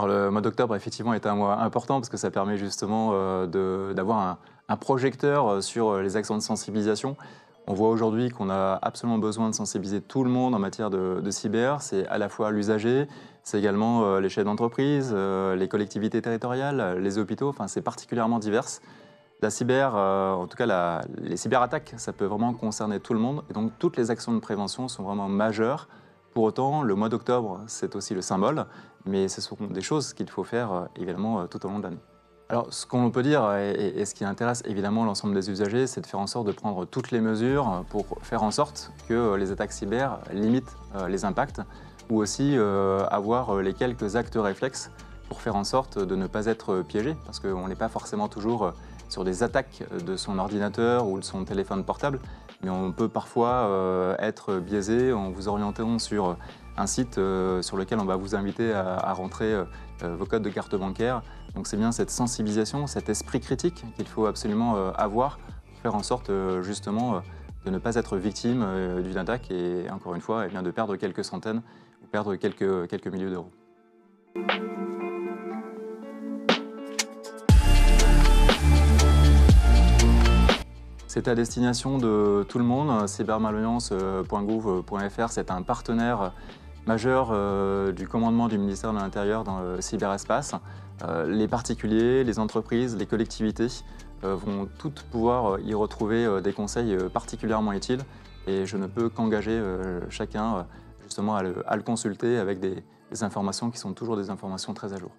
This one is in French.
Alors le mois d'octobre, effectivement, est un mois important parce que ça permet justement d'avoir un projecteur sur les actions de sensibilisation. On voit aujourd'hui qu'on a absolument besoin de sensibiliser tout le monde en matière de cyber. C'est à la fois l'usager, c'est également les chefs d'entreprise, les collectivités territoriales, les hôpitaux, enfin c'est particulièrement divers. La cyber, en tout cas les cyberattaques, ça peut vraiment concerner tout le monde et donc toutes les actions de prévention sont vraiment majeures. Pour autant, le mois d'octobre, c'est aussi le symbole, mais ce sont des choses qu'il faut faire évidemment tout au long de l'année. Alors, ce qu'on peut dire et ce qui intéresse évidemment l'ensemble des usagers, c'est de faire en sorte de prendre toutes les mesures pour faire en sorte que les attaques cyber limitent les impacts ou aussi avoir les quelques actes réflexes pour faire en sorte de ne pas être piégé, parce qu'on n'est pas forcément toujours sur des attaques de son ordinateur ou de son téléphone portable, mais on peut parfois être biaisé en vous orientant sur un site sur lequel on va vous inviter à rentrer vos codes de carte bancaire. Donc c'est bien cette sensibilisation, cet esprit critique qu'il faut absolument avoir pour faire en sorte justement de ne pas être victime d'une attaque et encore une fois eh bien, de perdre quelques centaines ou perdre quelques milliers d'euros. C'est à destination de tout le monde. Cybermalveillance.gouv.fr, c'est un partenaire majeur du commandement du ministère de l'Intérieur dans le cyberespace. Les particuliers, les entreprises, les collectivités vont toutes pouvoir y retrouver des conseils particulièrement utiles et je ne peux qu'engager chacun justement à le consulter avec des informations qui sont toujours des informations très à jour.